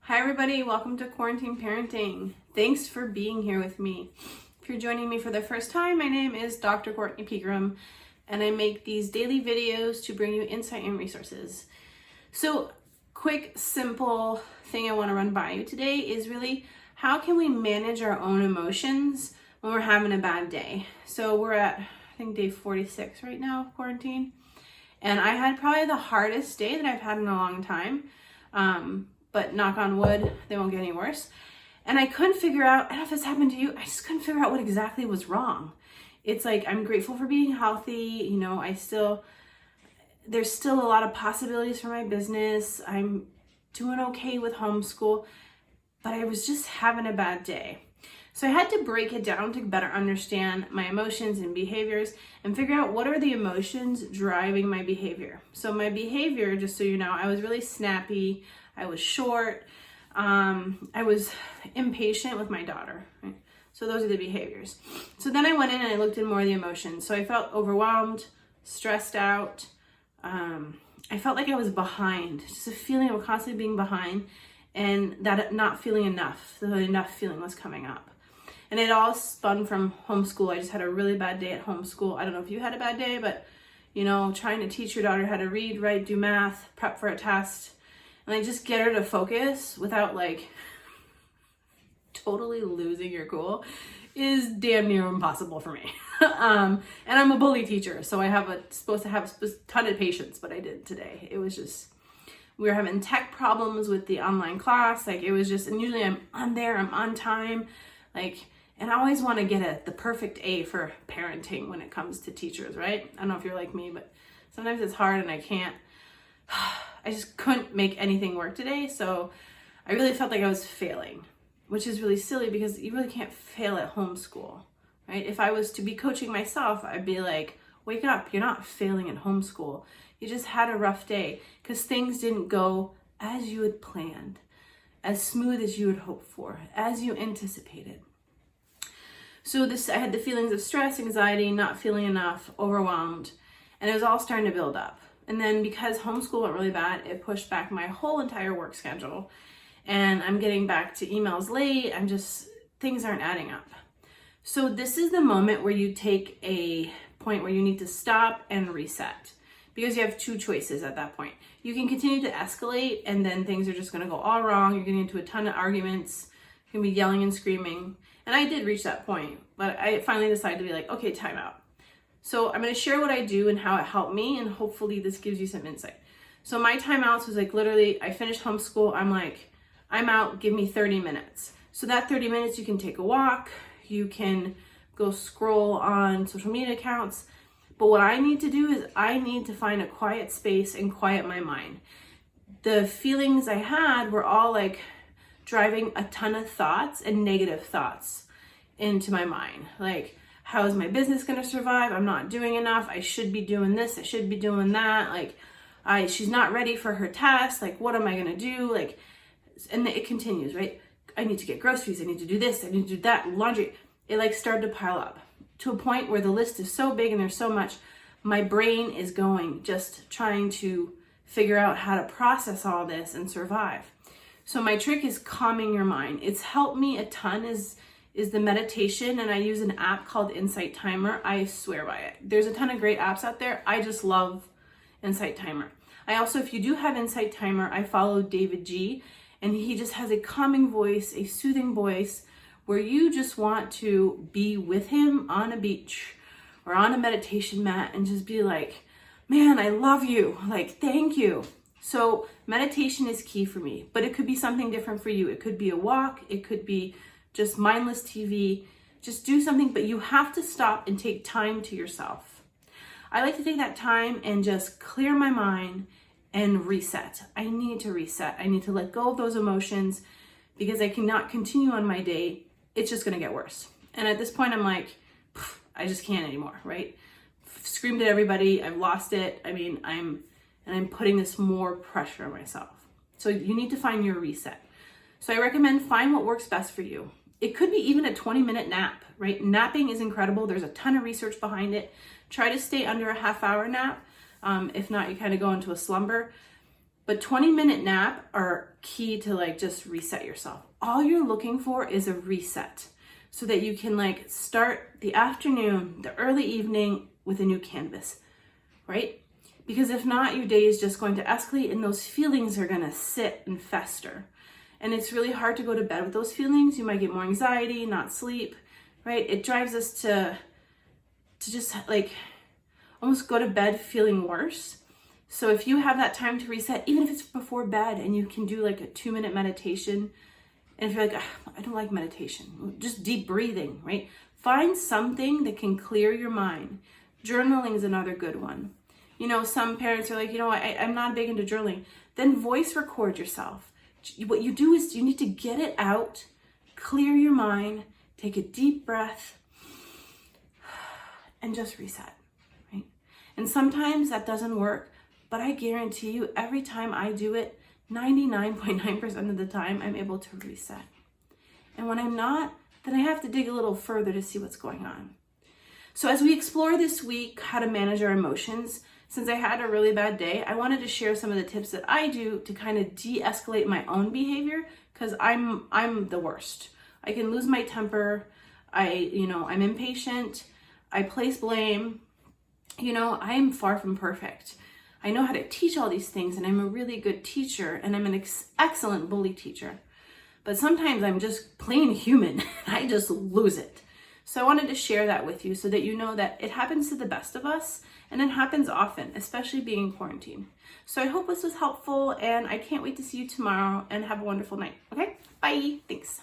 Hi everybody, welcome to Quarantine Parenting. Thanks for being here with me. If you're joining me for the first time, my name is Dr. Courtney Pegram, and I make these daily videos to bring you insight and resources. So, quick, simple thing I want to run by you today is really how can we manage our own emotions when we're having a bad day? So we're at, I think, day 46 right now of quarantine, and I had probably the hardest day that I've had in a long time. But knock on wood, they won't get any worse. And I couldn't figure out, I don't know if this happened to you, I just couldn't figure out what exactly was wrong. It's like, I'm grateful for being healthy, there's still a lot of possibilities for my business. I'm doing okay with homeschool, but I was just having a bad day. So I had to break it down to better understand my emotions and behaviors and figure out what are the emotions driving my behavior. So my behavior, just so you know, I was really snappy. I was short. I was impatient with my daughter. Right? So those are the behaviors. So then I went in and I looked at more of the emotions. So I felt overwhelmed, stressed out. I felt like I was behind, just a feeling of constantly being behind and that not feeling enough. The enough feeling was coming up. And it all spun from homeschool. I just had a really bad day at homeschool. I don't know if you had a bad day, but trying to teach your daughter how to read, write, do math, prep for a test, and just get her to focus without totally losing your cool is damn near impossible for me. And I'm a bully teacher, so supposed to have a ton of patience, but I didn't today. It was just, we were having tech problems with the online class. And usually I'm on there, I'm on time, and I always want to get the perfect A for parenting when it comes to teachers, right? I don't know if you're like me, but sometimes it's hard and I can't. I just couldn't make anything work today, so I really felt like I was failing, which is really silly because you really can't fail at homeschool, right? If I was to be coaching myself, I'd be like, wake up, you're not failing at homeschool. You just had a rough day because things didn't go as you had planned, as smooth as you had hoped for, as you anticipated. So I had the feelings of stress, anxiety, not feeling enough, overwhelmed, and it was all starting to build up. And then because homeschool went really bad, it pushed back my whole entire work schedule. And I'm getting back to emails late. Things aren't adding up. So this is the moment where you take a point where you need to stop and reset. Because you have two choices at that point. You can continue to escalate and then things are just gonna go all wrong. You're getting into a ton of arguments. You're gonna be yelling and screaming. And I did reach that point, but I finally decided to be like, okay, time out. So I'm going to share what I do and how it helped me, and hopefully this gives you some insight. So my timeouts was literally, I finished homeschool. I'm like, I'm out, give me 30 minutes. So that 30 minutes, you can take a walk, you can go scroll on social media accounts. But what I need to do is I need to find a quiet space and quiet my mind. The feelings I had were all driving a ton of thoughts and negative thoughts into my mind. How is my business going to survive? I'm not doing enough. I should be doing this. I should be doing that. She's not ready for her test. What am I going to do? And it continues, right? I need to get groceries. I need to do this. I need to do that. Laundry. It started to pile up to a point where the list is so big and there's so much. My brain is going, just trying to figure out how to process all this and survive. So my trick is calming your mind. It's helped me a ton is the meditation, and I use an app called Insight Timer. I swear by it. There's a ton of great apps out there. I just love Insight Timer. I also, if you do have Insight Timer, I follow David G, and he just has a calming voice, a soothing voice, where you just want to be with him on a beach or on a meditation mat and just be like, man, I love you. Thank you. So meditation is key for me, but it could be something different for you. It could be a walk. It could be just mindless TV. Just do something, but you have to stop and take time to yourself. I like to take that time and just clear my mind and reset. I need to reset. I need to let go of those emotions because I cannot continue on my day. It's just going to get worse. And at this point, I'm like, I just can't anymore, right? Screamed at everybody. I've lost it. I'm putting this more pressure on myself. So you need to find your reset. So I recommend find what works best for you. It could be even a 20-minute nap, right? Napping is incredible. There's a ton of research behind it. Try to stay under a half-hour nap. If not, you kind of go into a slumber. But 20-minute nap are key to like just reset yourself. All you're looking for is a reset so that you can like start the afternoon, the early evening with a new canvas, right? Because if not, your day is just going to escalate and those feelings are going to sit and fester. And it's really hard to go to bed with those feelings. You might get more anxiety, not sleep, right? It drives us to just like almost go to bed feeling worse. So if you have that time to reset, even if it's before bed and you can do like a 2-minute meditation, and if you're like, I don't like meditation, just deep breathing, right? Find something that can clear your mind. Journaling is another good one. You know, some parents are like, you know, I'm not big into journaling. Then voice record yourself. What you do is you need to get it out, clear your mind, take a deep breath, and just reset, right? And sometimes that doesn't work, but I guarantee you every time I do it, 99.9% of the time, I'm able to reset. And when I'm not, then I have to dig a little further to see what's going on. So as we explore this week how to manage our emotions, since I had a really bad day, I wanted to share some of the tips that I do to kind of de-escalate my own behavior, because I'm the worst. I can lose my temper. I'm impatient. I place blame. You know, I am far from perfect. I know how to teach all these things, and I'm a really good teacher, and I'm an excellent bully teacher. But sometimes I'm just plain human. I just lose it. So I wanted to share that with you so that you know that it happens to the best of us, and it happens often, especially being in quarantine. So I hope this was helpful, and I can't wait to see you tomorrow, and have a wonderful night. Okay? Bye. Thanks.